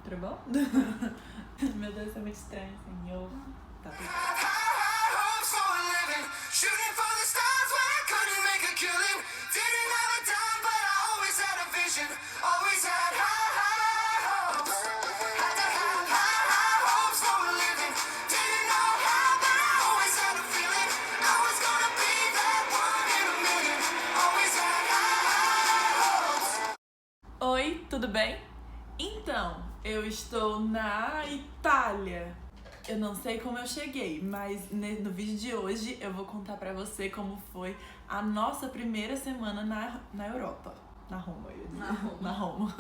tudo bom? Meu Deus, é muito estranho, Senhor. Tá tudo. Oi, tudo bem? Então, eu estou na Itália. Eu não sei como eu cheguei, mas no vídeo de hoje eu vou contar pra você como foi a nossa primeira semana na Europa. Na Roma, eu ia dizer. Na Roma.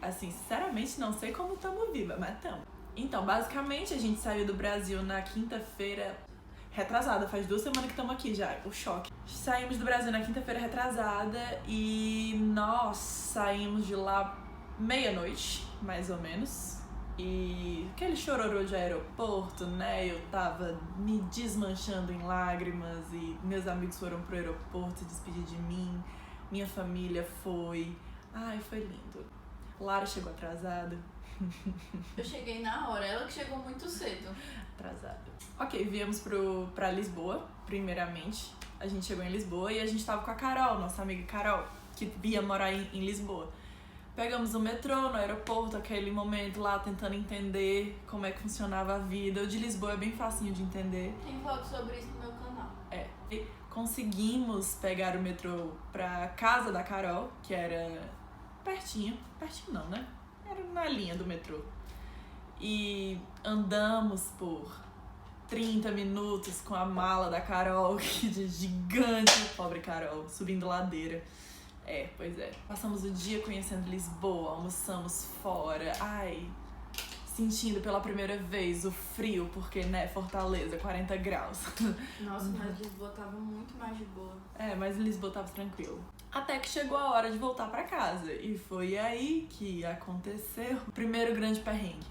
Assim, sinceramente, não sei como estamos viva, mas estamos. Então, basicamente, a gente saiu do Brasil na quinta-feira retrasada. Faz 2 semanas que estamos aqui já, o choque. Saímos do Brasil na quinta-feira retrasada e nós saímos de lá meia-noite, mais ou menos. E aquele chororô de aeroporto, né? Eu tava me desmanchando em lágrimas e meus amigos foram pro aeroporto se despedir de mim. Minha família foi. Ai, foi lindo. Lara chegou atrasada. Eu cheguei na hora, ela que chegou muito cedo. Atrasada. Ok, viemos pra Lisboa, primeiramente. A gente chegou em Lisboa e a gente tava com a Carol, nossa amiga Carol, que ia morar em Lisboa. Pegamos o metrô no aeroporto, aquele momento lá tentando entender como é que funcionava a vida. O de Lisboa é bem facinho de entender. Tem foto sobre isso no meu canal. É. E conseguimos pegar o metrô pra casa da Carol, que era pertinho. Pertinho não, né? Era na linha do metrô. E andamos por 30 minutos com a mala da Carol, que de gigante, pobre Carol, subindo ladeira. É, pois é. Passamos o dia conhecendo Lisboa, almoçamos fora. Ai, sentindo pela primeira vez o frio, porque, né, Fortaleza, 40 graus. Nossa, mas Lisboa tava muito mais de boa. É, mas Lisboa tava tranquilo. Até que chegou a hora de voltar pra casa. E foi aí que aconteceu o primeiro grande perrengue.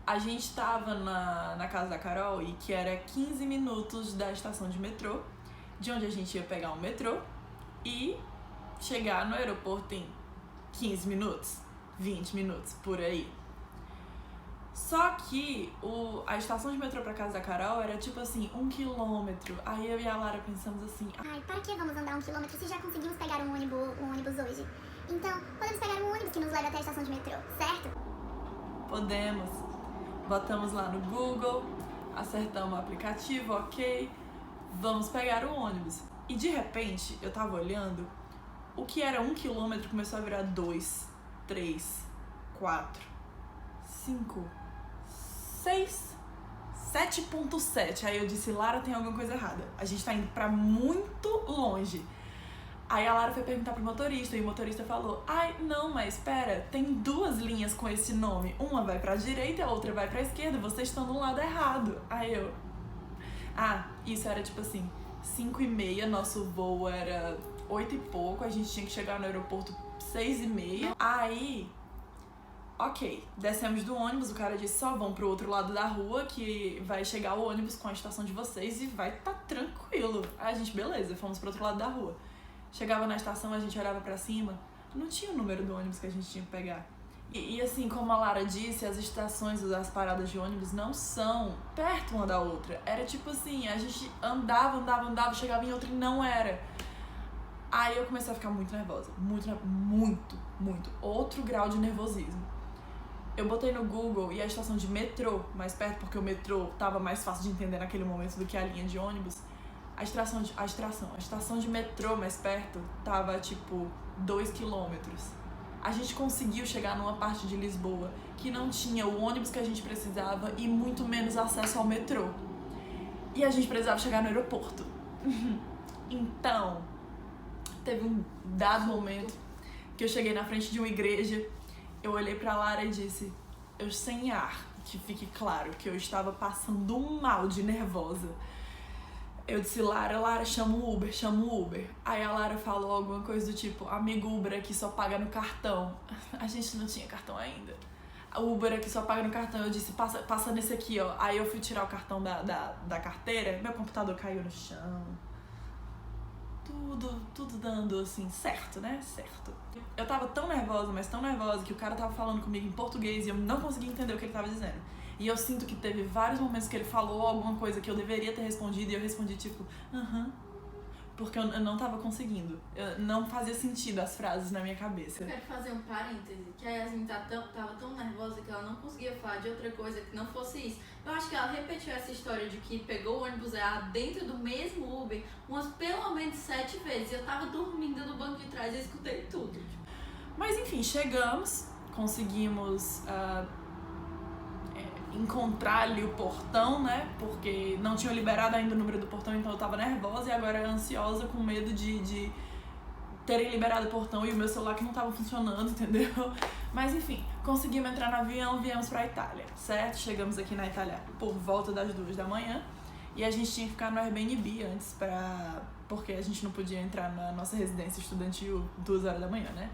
A gente tava na casa da Carol, e que era 15 minutos da estação de metrô, de onde a gente ia pegar um metrô e chegar no aeroporto em 15 minutos, 20 minutos, por aí. Só que a estação de metrô pra casa da Carol era tipo assim, 1 quilômetro. Aí eu e a Lara pensamos assim, ai, para que vamos andar 1 quilômetro se já conseguimos pegar um ônibus hoje? Então, podemos pegar um ônibus que nos leve até a estação de metrô, certo? podemos. Botamos lá no Google, acertamos o aplicativo, ok, vamos pegar o ônibus. E de repente, eu tava olhando, o que era 1 quilômetro começou a virar 2, 3, 4, 5, 6, 7.7. Aí eu disse, Lara, tem alguma coisa errada. A gente tá indo pra muito longe. Aí a Lara foi perguntar pro motorista, e o motorista falou, ai, não, mas espera, tem 2 linhas com esse nome. Uma vai pra direita e a outra vai pra esquerda, vocês estão no lado errado. Aí eu... isso era tipo assim, 5h30, nosso voo era 8 e pouco, a gente tinha que chegar no aeroporto 6h30. Aí, ok, descemos do ônibus, o cara disse, só vão pro outro lado da rua que vai chegar o ônibus com a estação de vocês e vai tá tranquilo. Aí a gente, beleza, fomos pro outro lado da rua. Chegava na estação, a gente olhava pra cima, não tinha o número do ônibus que a gente tinha que pegar. E assim, como a Lara disse, as estações, as paradas de ônibus não são perto uma da outra. Era tipo assim, a gente andava, chegava em outra e não era. Aí eu comecei a ficar muito nervosa, muito. Outro grau de nervosismo. Eu botei no Google e a estação de metrô mais perto, porque o metrô tava mais fácil de entender naquele momento do que a linha de ônibus. A estação de metrô mais perto tava tipo 2 quilômetros. A gente conseguiu chegar numa parte de Lisboa que não tinha o ônibus que a gente precisava e muito menos acesso ao metrô. E a gente precisava chegar no aeroporto. Então, teve um dado momento que eu cheguei na frente de uma igreja, eu olhei pra Lara e disse, eu sem ar, que fique claro que eu estava passando um mal de nervosa. Eu disse, Lara, chama o Uber. Aí a Lara falou alguma coisa do tipo, amigo, Uber aqui só paga no cartão. A gente não tinha cartão ainda. O Uber aqui só paga no cartão. Eu disse, passa nesse aqui, ó. Aí eu fui tirar o cartão da carteira, meu computador caiu no chão. tudo dando, assim, certo, né? Certo. Eu tava tão nervosa, mas tão nervosa, que o cara tava falando comigo em português e eu não conseguia entender o que ele tava dizendo. E eu sinto que teve vários momentos que ele falou alguma coisa que eu deveria ter respondido e eu respondi tipo, porque eu não tava conseguindo. Não fazia sentido as frases na minha cabeça. Eu quero fazer um parêntese, que a Yasmin tava tão nervosa que ela não conseguia falar de outra coisa que não fosse isso. Eu acho que ela repetiu essa história de que pegou o ônibus errado dentro do mesmo Uber umas pelo menos 7 vezes. Eu tava dormindo no banco de trás e eu escutei tudo. Mas enfim, chegamos, conseguimos encontrar ali o portão, né? Porque não tinha liberado ainda o número do portão, então eu tava nervosa e agora ansiosa, com medo de terem liberado o portão e o meu celular que não tava funcionando, entendeu? Mas enfim, conseguimos entrar no avião, viemos pra Itália, certo? Chegamos aqui na Itália por volta das 2 da manhã e a gente tinha que ficar no Airbnb antes porque a gente não podia entrar na nossa residência estudantil 2 horas da manhã, né?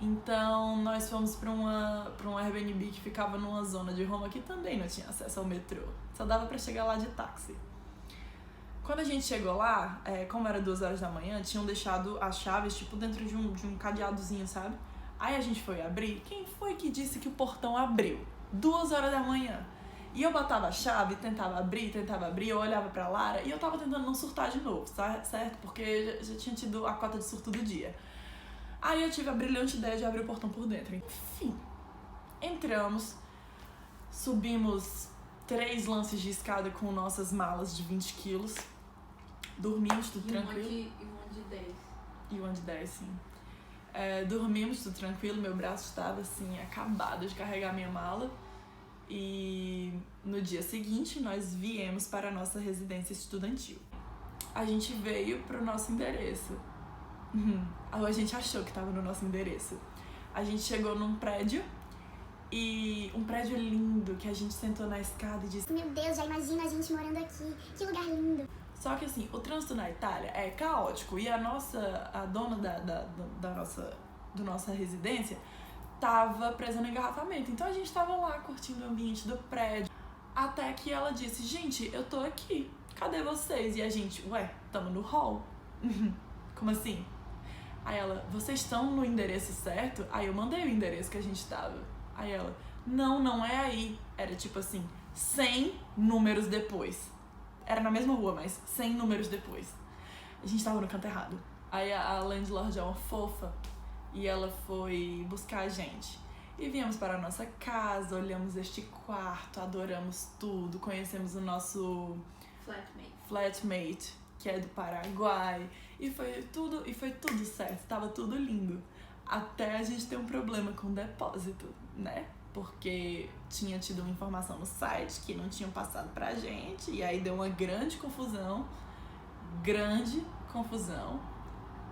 Então, nós fomos pra um Airbnb que ficava numa zona de Roma que também não tinha acesso ao metrô. Só dava pra chegar lá de táxi. Quando a gente chegou lá, como era 2 horas da manhã, tinham deixado as chaves, tipo, dentro de um cadeadozinho, sabe? Aí a gente foi abrir. Quem foi que disse que o portão abriu? 2 horas da manhã. E eu botava a chave, tentava abrir, eu olhava pra Lara e eu tava tentando não surtar de novo, certo? Porque já tinha tido a cota de surto do dia. Aí eu tive a brilhante ideia de abrir o portão por dentro. Enfim, entramos, subimos 3 lances de escada com nossas malas de 20 quilos, dormimos tudo tranquilo. E uma de 10. E uma de 10, sim. Dormimos tudo tranquilo, meu braço estava assim, acabado de carregar minha mala. E no dia seguinte nós viemos para a nossa residência estudantil. A gente veio para o nosso endereço. A gente achou que estava no nosso endereço. A gente chegou num prédio, e um prédio lindo, que a gente sentou na escada e disse: meu Deus, já imagino a gente morando aqui, que lugar lindo. Só que assim, o trânsito na Itália é caótico e a dona da nossa residência tava presa no engarrafamento. Então a gente tava lá curtindo o ambiente do prédio, até que ela disse: gente, eu tô aqui, cadê vocês? E a gente, tamo no hall. Como assim? Aí ela: vocês estão no endereço certo? Aí eu mandei o endereço que a gente tava. Aí ela: não é aí. Era tipo assim, 100 números depois. Era na mesma rua, mas 100 números depois. A gente tava no canto errado. Aí a landlord é uma fofa e ela foi buscar a gente. E viemos para a nossa casa, olhamos este quarto, adoramos tudo, conhecemos o nosso flatmate, que é do Paraguai. E foi tudo certo, tava tudo lindo. Até a gente ter um problema com o depósito, né? Porque tinha tido uma informação no site que não tinham passado pra gente, e aí deu uma grande confusão,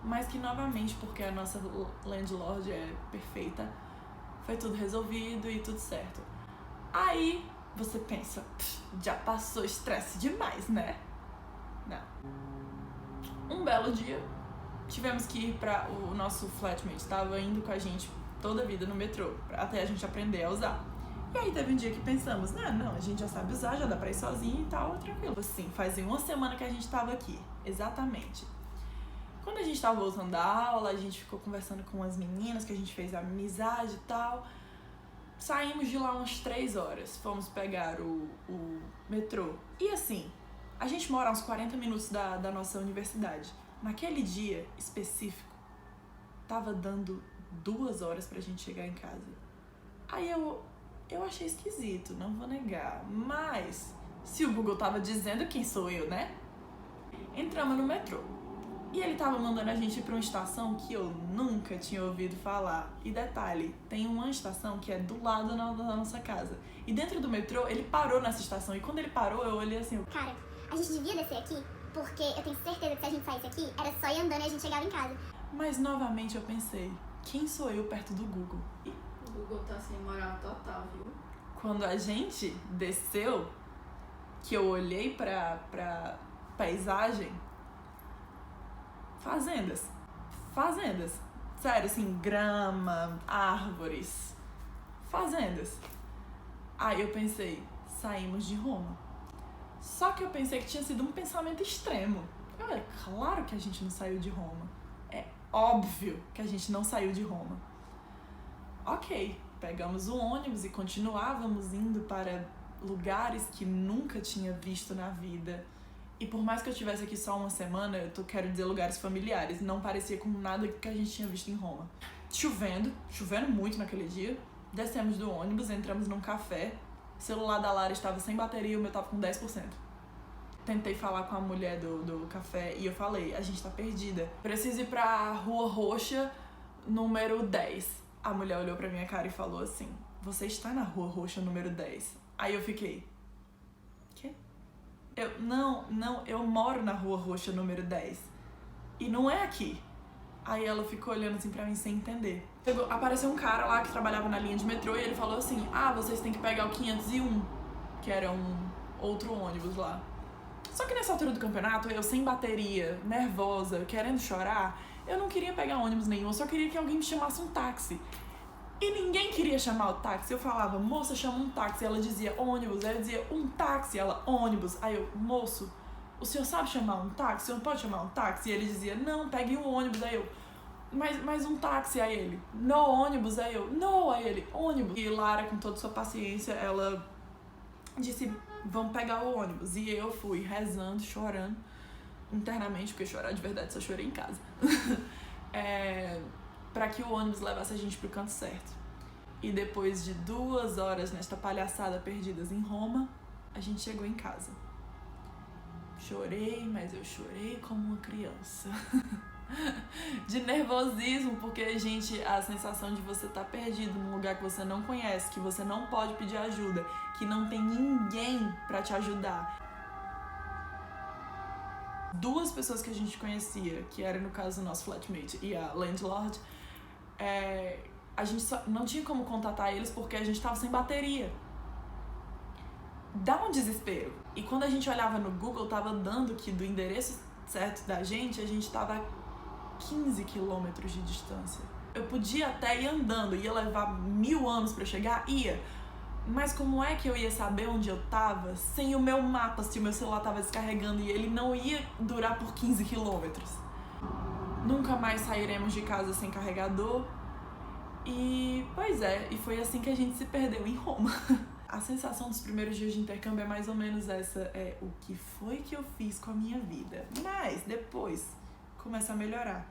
mas que novamente, porque a nossa landlord é perfeita, foi tudo resolvido e tudo certo. Aí você pensa: já passou estresse demais, né? Não. Um belo dia, tivemos que ir pra... O nosso flatmate estava indo com a gente toda a vida no metrô, até a gente aprender a usar. E aí teve um dia que pensamos: não, a gente já sabe usar, já dá pra ir sozinho e tal, tranquilo. Assim, fazia 1 semana que a gente tava aqui, exatamente. Quando a gente tava voltando da aula, a gente ficou conversando com as meninas, que a gente fez amizade e tal. Saímos de lá umas 3 horas, fomos pegar o metrô. E assim, a gente mora a uns 40 minutos da nossa universidade. Naquele dia específico, tava dando 2 horas pra gente chegar em casa. Aí eu achei esquisito, não vou negar. Mas, se o Google tava dizendo, quem sou eu, né? Entramos no metrô. E ele tava mandando a gente ir pra uma estação que eu nunca tinha ouvido falar. E detalhe, tem uma estação que é do lado da nossa casa. E dentro do metrô, ele parou nessa estação. E quando ele parou, eu olhei assim: cara, a gente devia descer aqui, porque eu tenho certeza que se a gente saísse aqui, era só ir andando e a gente chegava em casa. Mas novamente eu pensei: quem sou eu perto do Google? E o Google tá sem moral total, viu? Quando a gente desceu, que eu olhei pra paisagem, fazendas. Sério, assim, grama, árvores, fazendas. Aí eu pensei: saímos de Roma. Só que eu pensei que tinha sido um pensamento extremo. É claro que a gente não saiu de Roma. É óbvio que a gente não saiu de Roma. Ok, pegamos o ônibus e continuávamos indo para lugares que nunca tinha visto na vida. E por mais que eu estivesse aqui só uma semana, quero dizer lugares familiares, não parecia com nada que a gente tinha visto em Roma. Chovendo muito naquele dia. Descemos do ônibus, entramos num café. O celular da Lara estava sem bateria e o meu estava com 10%. Tentei falar com a mulher do café e eu falei, a gente tá perdida. Preciso ir pra Rua Roxa, número 10. A mulher olhou pra minha cara e falou assim, você está na Rua Roxa, número 10. Aí eu fiquei, quê? Eu moro na Rua Roxa, número 10. E não é aqui. Aí ela ficou olhando assim pra mim sem entender. Apareceu um cara lá que trabalhava na linha de metrô e ele falou assim, vocês têm que pegar o 501, que era um outro ônibus lá. Só que nessa altura do campeonato, eu sem bateria, nervosa, querendo chorar, eu não queria pegar ônibus nenhum, eu só queria que alguém me chamasse um táxi. E ninguém queria chamar o táxi. Eu falava, moça, chama um táxi. Ela dizia ônibus. Aí eu dizia um táxi. Ela, ônibus. Aí eu, moço, o senhor sabe chamar um táxi? O senhor pode chamar um táxi? E ele dizia, não, pegue um ônibus. Aí eu, mas um táxi. Aí ele, no ônibus. Aí eu, no. Aí ele, ônibus. E Lara, com toda sua paciência, ela disse, vamos pegar o ônibus. E eu fui rezando, chorando internamente, porque chorar de verdade só chorei em casa. Pra que o ônibus levasse a gente pro canto certo. E depois de 2 horas nesta palhaçada perdidas em Roma, a gente chegou em casa. Chorei, mas eu chorei como uma criança. De nervosismo, porque, gente, a sensação de você estar perdido num lugar que você não conhece, que você não pode pedir ajuda, que não tem ninguém pra te ajudar. 2 pessoas que a gente conhecia, que era no caso o nosso flatmate e a landlord, a gente só não tinha como contatar eles porque a gente tava sem bateria. Dá um desespero. E quando a gente olhava no Google, tava dando que do endereço certo da gente, a gente tava a 15 quilômetros de distância. Eu podia até ir andando, ia levar 1000 anos pra chegar? Ia. Mas como é que eu ia saber onde eu tava sem o meu mapa, se o meu celular tava descarregando e ele não ia durar por 15 quilômetros? Nunca mais sairemos de casa sem carregador. E, pois é, e foi assim que a gente se perdeu em Roma. A sensação dos primeiros dias de intercâmbio é mais ou menos essa, o que foi que eu fiz com a minha vida. Mas depois começa a melhorar.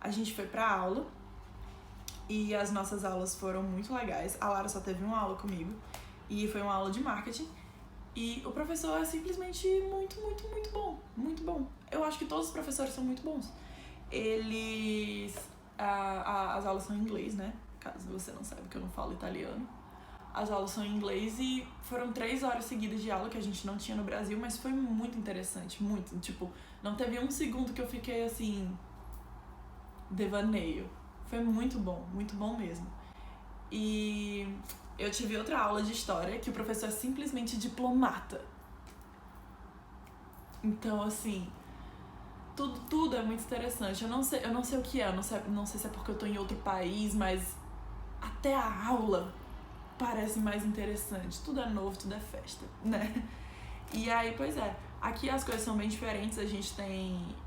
A gente foi pra aula e as nossas aulas foram muito legais. A Lara só teve uma aula comigo e foi uma aula de marketing. E o professor é simplesmente muito, muito, muito bom. Muito bom. Eu acho que todos os professores são muito bons. Eles... as aulas são em inglês, né? Caso você não saiba que eu não falo italiano. As aulas são em inglês e foram 3 horas seguidas de aula que a gente não tinha no Brasil, mas foi muito interessante, muito. Tipo, não teve um segundo que eu fiquei assim, devaneio. Foi muito bom mesmo. E eu tive outra aula de história que o professor é simplesmente diplomata. Então, assim, tudo é muito interessante. Eu não sei o que é, não sei se é porque eu tô em outro país, mas até a aula parece mais interessante. Tudo é novo, tudo é festa, né? E aí, pois é, aqui as coisas são bem diferentes.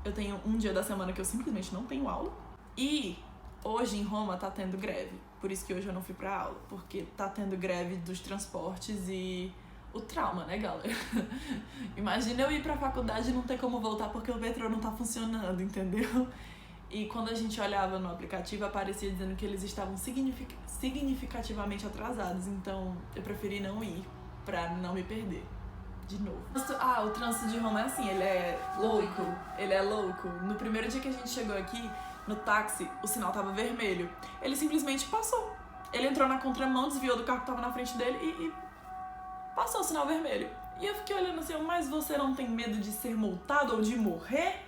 Eu tenho um dia da semana que eu simplesmente não tenho aula. E hoje em Roma tá tendo greve. Por isso que hoje eu não fui pra aula, porque tá tendo greve dos transportes e o trauma, né, galera? Imagina eu ir pra faculdade e não ter como voltar porque o metrô não tá funcionando, entendeu? E quando a gente olhava no aplicativo, aparecia dizendo que eles estavam significativamente atrasados. Então, eu preferi não ir pra não me perder. De novo. O trânsito de Roma é assim, ele é louco. Ele é louco. No primeiro dia que a gente chegou aqui, no táxi, o sinal tava vermelho. Ele simplesmente passou. Ele entrou na contramão, desviou do carro que tava na frente dele e passou o sinal vermelho. E eu fiquei olhando assim, mas você não tem medo de ser multado ou de morrer?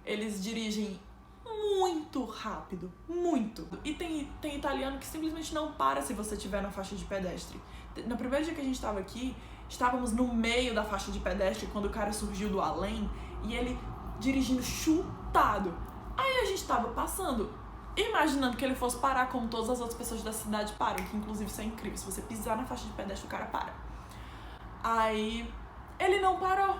Eles dirigem muito rápido, muito. E tem italiano que simplesmente não para se você estiver na faixa de pedestre. No primeiro dia que a gente tava aqui, estávamos no meio da faixa de pedestre quando o cara surgiu do além e ele dirigindo chutado. Aí a gente tava passando, imaginando que ele fosse parar como todas as outras pessoas da cidade param, que inclusive isso é incrível, se você pisar na faixa de pedestre o cara para. Aí ele não parou.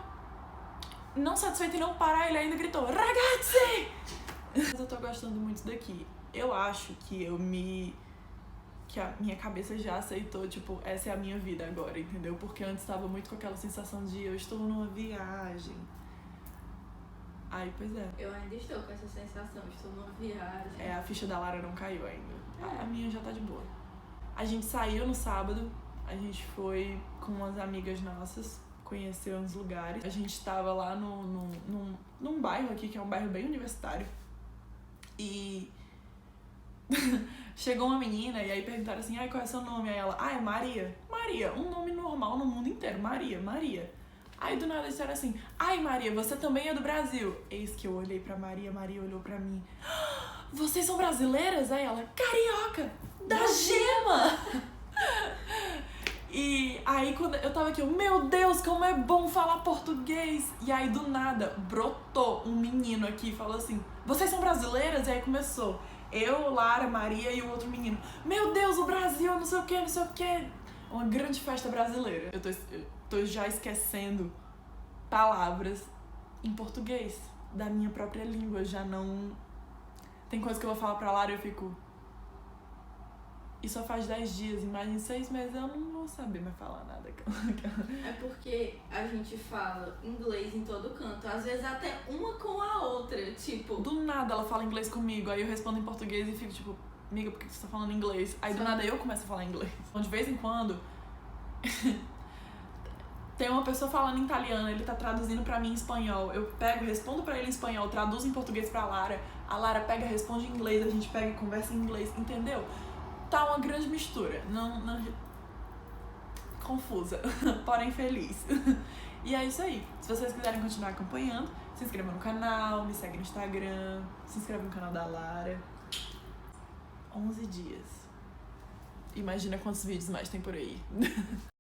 não satisfeito em não parar, ele ainda gritou, ragazzi! Mas eu tô gostando muito daqui. Eu acho que que a minha cabeça já aceitou, tipo, essa é a minha vida agora, entendeu? Porque antes tava muito com aquela sensação de eu estou numa viagem. Aí, pois é. Eu ainda estou com essa sensação, estou numa viagem. É, a ficha da Lara não caiu ainda. A minha já tá de boa. A gente saiu no sábado, a gente foi com umas amigas nossas, conhecer uns lugares. A gente tava lá num bairro aqui, que é um bairro bem universitário. E chegou uma menina e aí perguntaram assim, ai, qual é seu nome? Aí ela, é Maria. Maria, um nome normal no mundo inteiro, Maria, Maria. Aí do nada disseram assim, ai Maria, você também é do Brasil. Eis que eu olhei pra Maria, Maria olhou pra mim. Vocês são brasileiras? Aí ela, carioca, da Gema! E aí quando eu tava aqui, meu Deus, como é bom falar português! E aí do nada brotou um menino aqui e falou assim, vocês são brasileiras? E aí começou eu, Lara, Maria e o outro menino. Meu Deus, o Brasil, não sei o que, não sei o que. Uma grande festa brasileira. Eu tô já esquecendo palavras em português da minha própria língua. Já não... Tem coisa que eu vou falar pra Lara e eu fico... E só faz 10 dias, imagina 6 meses eu não vou saber mais falar nada. É porque a gente fala inglês em todo canto, às vezes até uma com a outra, tipo... Do nada ela fala inglês comigo, aí eu respondo em português e fico tipo, amiga, por que você tá falando inglês? Aí do nada eu começo a falar inglês. Então de vez em quando, tem uma pessoa falando em italiano, ele tá traduzindo pra mim em espanhol, eu pego, respondo pra ele em espanhol, traduzo em português pra Lara, a Lara pega, responde em inglês, a gente pega e conversa em inglês, entendeu? Tá uma grande mistura, não confusa, porém feliz. E é isso aí. Se vocês quiserem continuar acompanhando, se inscreva no canal, me segue no Instagram, se inscreva no canal da Lara. 11 dias. Imagina quantos vídeos mais tem por aí.